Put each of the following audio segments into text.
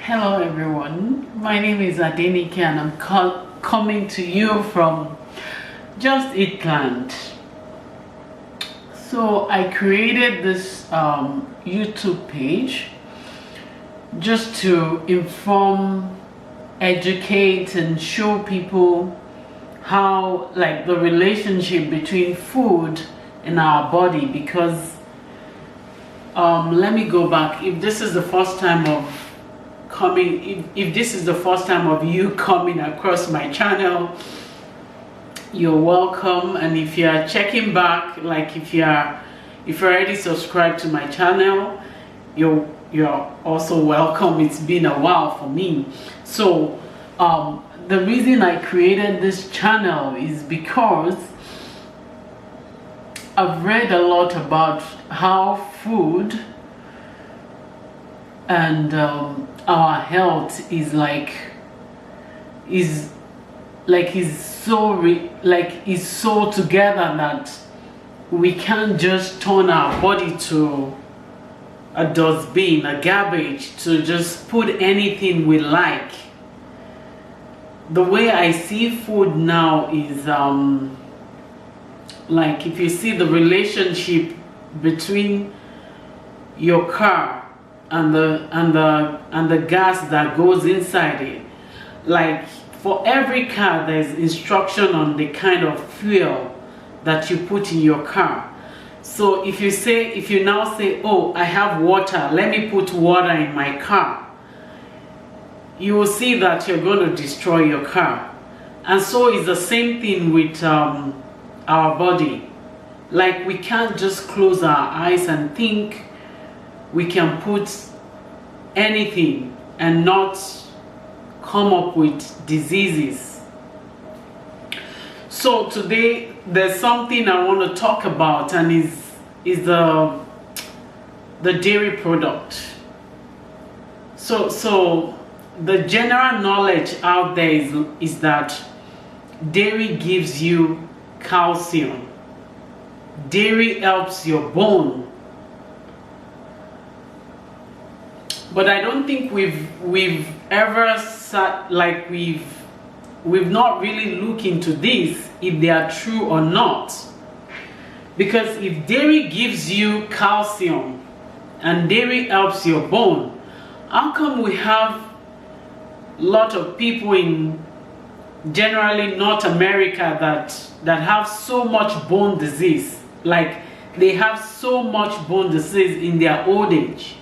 Hello everyone, my name is Adenike and I'm coming to you from Just Eat Rant. So I created this YouTube page just to inform, educate and show people how the relationship between food and our body, because let me go back. If this is the first time of if this is the first time of you coming across my channel, you're welcome. And if you are checking back, if you're already subscribed to my channel, you're also welcome. It's been a while for me. So the reason I created this channel is because I've read a lot about how food and our health is so together that we can't just turn our body to a dustbin, a garbage, to just put anything we like. The way I see food now is if you see the relationship between your car and the gas that goes inside it. Like for every car there's instruction on the kind of fuel that you put in your car. So if you now say, oh, I have water, let me put water in my car, you will see that you're going to destroy your car. And so it's the same thing with our body. Like we can't just close our eyes and think we can put anything and not come up with diseases. So today there's something I want to talk about, and is the dairy product. So the general knowledge out there is that dairy gives you calcium. Dairy helps your bone. But I don't think we've ever sat, we've not really looked into this, if they are true or not. Because if dairy gives you calcium and dairy helps your bone, how come we have a lot of people in generally North America that have so much bone disease? Like they have so much bone disease in their old age.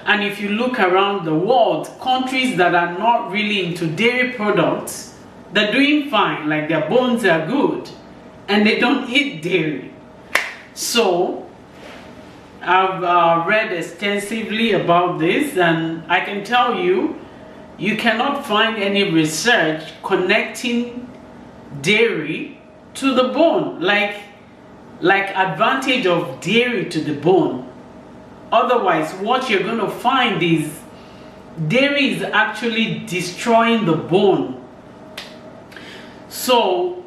And if you look around the world, countries that are not really into dairy products, they're doing fine, like their bones are good, and they don't eat dairy. So I've read extensively about this, and I can tell you, you cannot find any research connecting dairy to the bone, like advantage of dairy to the bone. Otherwise, what you're going to find is dairy is actually destroying the bone. So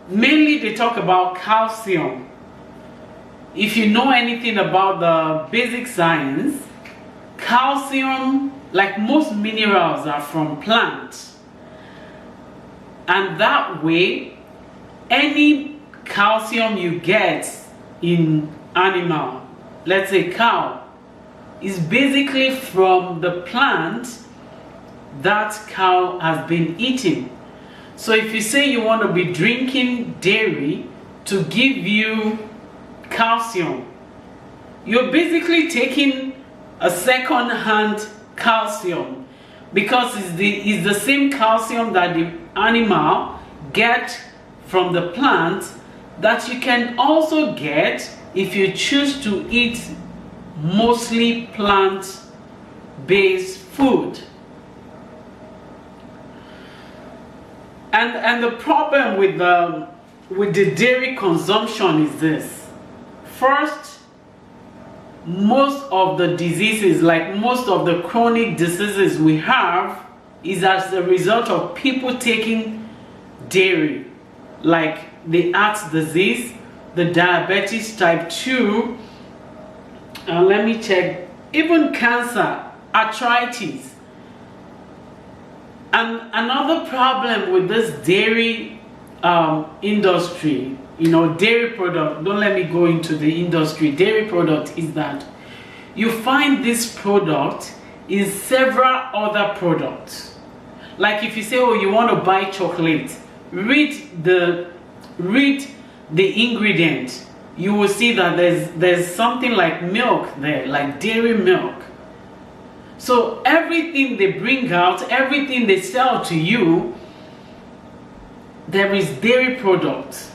mainly they talk about calcium. If you know anything about the basic science, calcium, like most minerals, are from plants. And that way, any calcium you get in animal, let's say cow, is basically from the plant that cow has been eating. So if you say you want to be drinking dairy to give you calcium, you're basically taking a second-hand calcium, because it's the same calcium that the animal get from the plant that you can also get if you choose to eat mostly plant-based food. And the problem with the dairy consumption is this. First, most of the diseases, like most of the chronic diseases we have, is as a result of people taking dairy, like the heart disease, the diabetes type 2, let me check, even cancer, arthritis. And another problem with this dairy industry, dairy product, don't let me go into the industry, dairy product, is that you find this product in several other products. Like if you say, oh, you want to buy chocolate, read the ingredient, you will see that there's something like milk there, like dairy milk. So everything they bring out, everything they sell to you, there is dairy products.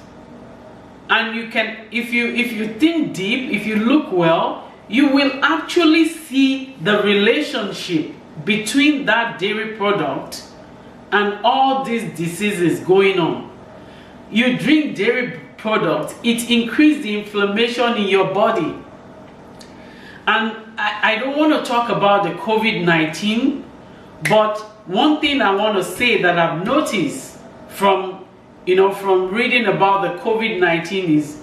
And you can, if you think deep, if you look well, you will actually see the relationship between that dairy product and all these diseases going on. You drink dairy product, it increases the inflammation in your body. And I don't want to talk about the COVID-19, but one thing I want to say that I've noticed from reading about the COVID-19 is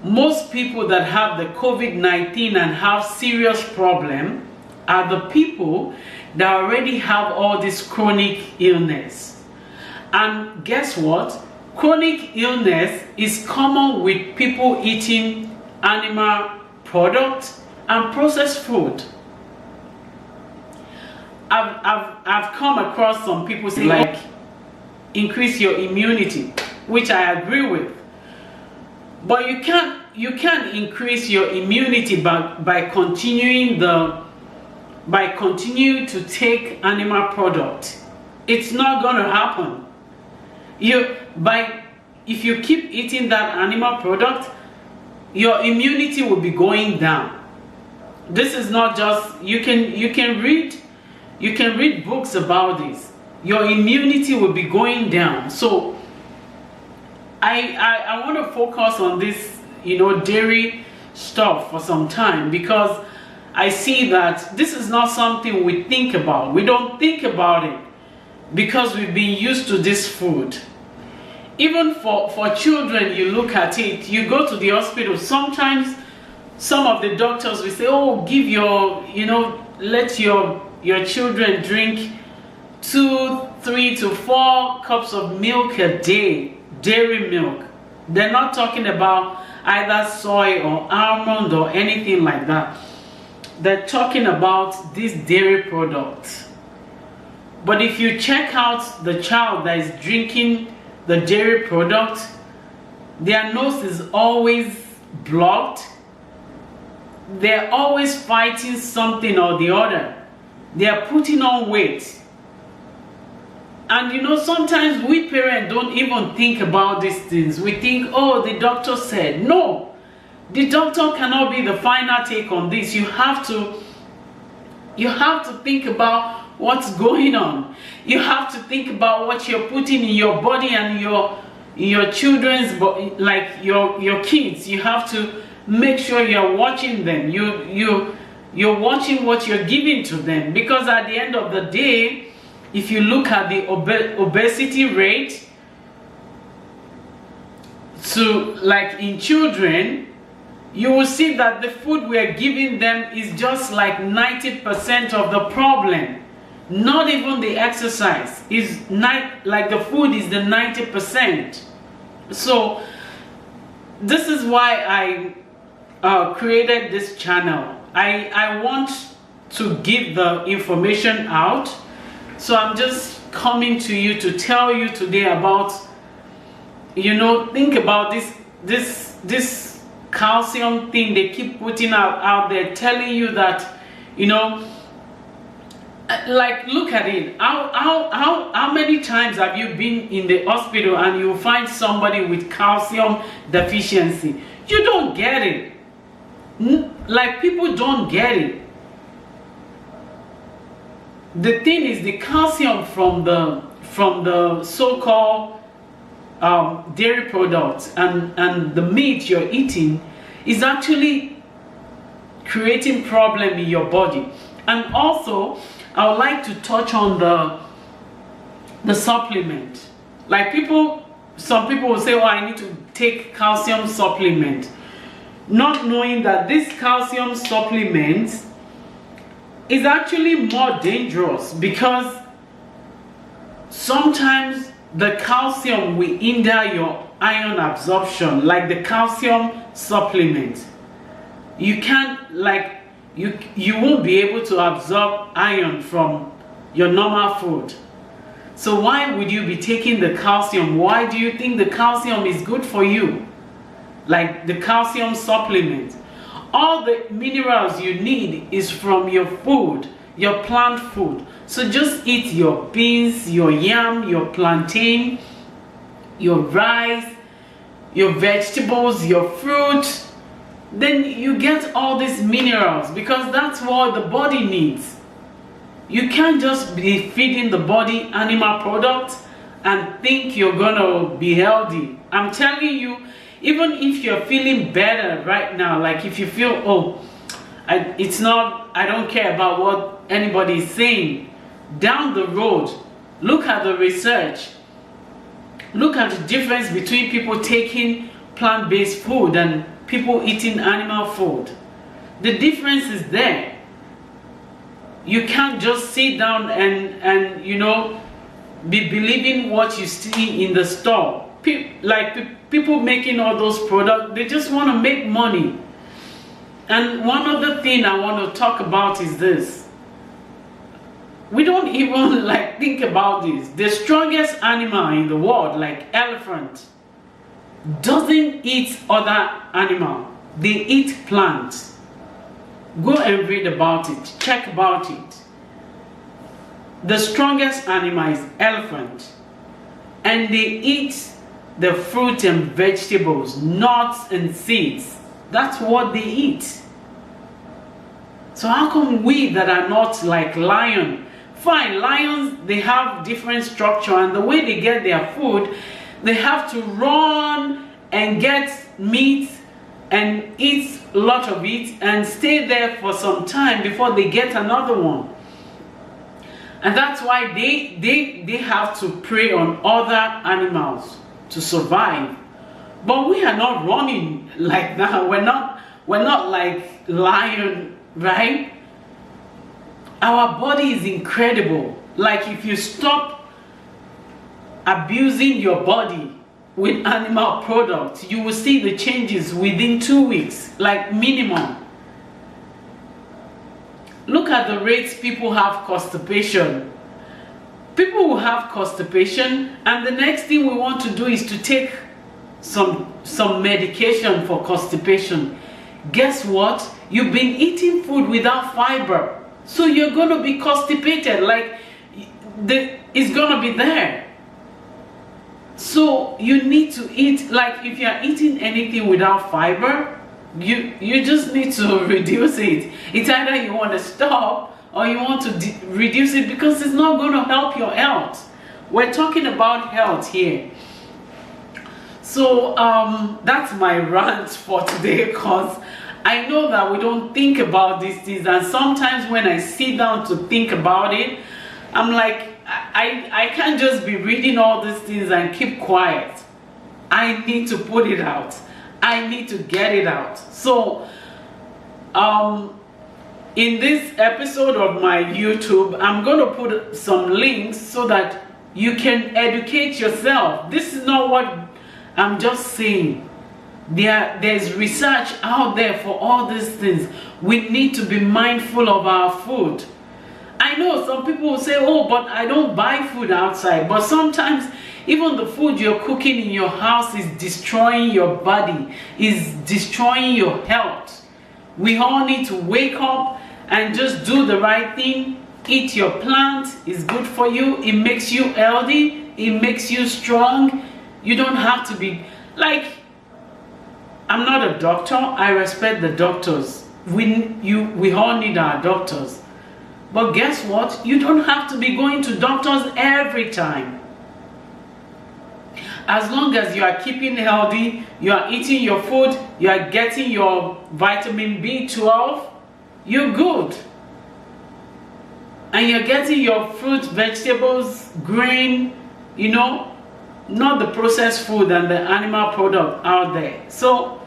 most people that have the COVID-19 and have serious problem are the people that already have all this chronic illness. And guess what? Chronic illness is common with people eating animal products and processed food. I've come across some people say like increase your immunity, which I agree with. But you can't increase your immunity by continuing to take animal product. It's not gonna happen. If you keep eating that animal product, your immunity will be going down. This is not just, you can read books about this. Your immunity will be going down. So I want to focus on this, dairy stuff for some time, because I see that this is not something we think about. We don't think about it because we've been used to this food. Even for children, you look at it, you go to the hospital, sometimes some of the doctors will say, oh, let your children drink 2, 3 to 4 cups of milk a day, dairy milk. They're not talking about either soy or almond or anything like that. They're talking about these dairy products. But if you check out the child that is drinking the dairy product, their nose is always blocked. They're always fighting something or the other. They are putting on weight. And sometimes we parents don't even think about these things. We think, oh, the doctor said. No, the doctor cannot be the final take on this. You have to think about what's going on. You have to think about what you're putting in your body and your children's body, like your kids. You have to make sure you're watching them. You're watching what you're giving to them, because at the end of the day, if you look at the obesity rate like in children, you will see that the food we are giving them is just like 90% of the problem. Not even the exercise is like the food is the 90%. So this is why I created this channel. I want to give the information out. So I'm just coming to you to tell you today about, think about this calcium thing they keep putting out there, telling you that, like, look at it. How many times have you been in the hospital and you find somebody with calcium deficiency? You don't get it. Like, people don't get it. The thing is, the calcium from the so-called dairy products and the meat you're eating is actually creating problem in your body. And also, I would like to touch on the supplement. Like, some people will say, oh, I need to take calcium supplement, not knowing that this calcium supplement is actually more dangerous, because sometimes the calcium will hinder your iron absorption, like the calcium supplement. You can't, like, you won't be able to absorb iron from your normal food. So why would you be taking the calcium? Why do you think the calcium is good for you? Like the calcium supplement. All the minerals you need is from your food, your plant food. So just eat your beans, your yam, your plantain, your rice, your vegetables, your fruit. Then you get all these minerals, because that's what the body needs. You can't just be feeding the body animal products and think you're gonna be healthy. I'm telling you, even if you're feeling better right now, like if you feel, oh, I don't care about what anybody is saying, down the road, look at the research. Look at the difference between people taking plant-based food and people eating animal food. The difference is there. You can't just sit down and you know, be believing what you see in the store. People making all those products, they just want to make money. And one other thing I want to talk about is this. We don't even like think about this. The strongest animal in the world, like elephant, doesn't eat other animal. They eat plants. Go and read about it. Check about it. The strongest animal is elephant, and they eat the fruit and vegetables, nuts and seeds. That's what they eat. So how come we that are not like lion? Fine, lions, they have different structure, and the way they get their food, they have to run and get meat and eat a lot of it and stay there for some time before they get another one. And that's why they have to prey on other animals to survive. But we are not running like that. We're not like lion, right? Our body is incredible. Like if you stop abusing your body with animal products, you will see the changes within 2 weeks, like minimum. Look at the rates people have constipation. People will have constipation, and the next thing we want to do is to take some medication for constipation. Guess what? You've been eating food without fiber, so you're going to be constipated. Like it's going to be there. So you need to eat, like if you're eating anything without fiber, you just need to reduce it. It's either you want to stop or you want to reduce it, because it's not going to help your health. We're talking about health here. So that's my rant for today, because I know that we don't think about these things, and sometimes when I sit down to think about it, I'm like, I can't just be reading all these things and keep quiet. I need to put it out. I need to get it out. So in this episode of my YouTube, I'm going to put some links so that you can educate yourself. This is not what I'm just saying. There's research out there for all these things. We need to be mindful of our food. I know some people will say, oh, but I don't buy food outside. But sometimes even the food you're cooking in your house is destroying your body, is destroying your health. We all need to wake up and just do the right thing. Eat your plant. It's good for you. It makes you healthy. It makes you strong. You don't have to be like, I'm not a doctor. I respect the doctors. We all need our doctors. But guess what? You don't have to be going to doctors every time. As long as you are keeping healthy, you are eating your food, you are getting your vitamin B12, you're good. And you're getting your fruit, vegetables, grain, you know, not the processed food and the animal product out there. So,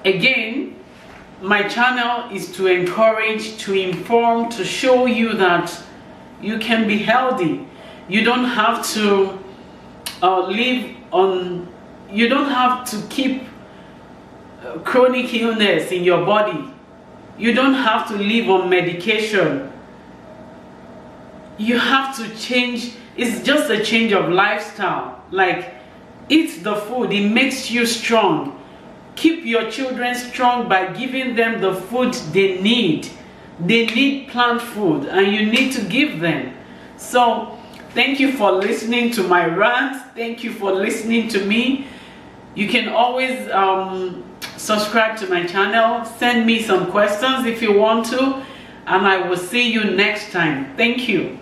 again, my channel is to encourage, to inform, to show you that you can be healthy. You don't have to live on, you don't have to keep chronic illness in your body. You don't have to live on medication. You have to change. It's just a change of lifestyle. Like, eat the food, it makes you strong. Keep your children strong by giving them the food they need. They need plant food and you need to give them. So thank you for listening to my rant. Thank you for listening to me. You can always subscribe to my channel. Send me some questions if you want to. And I will see you next time. Thank you.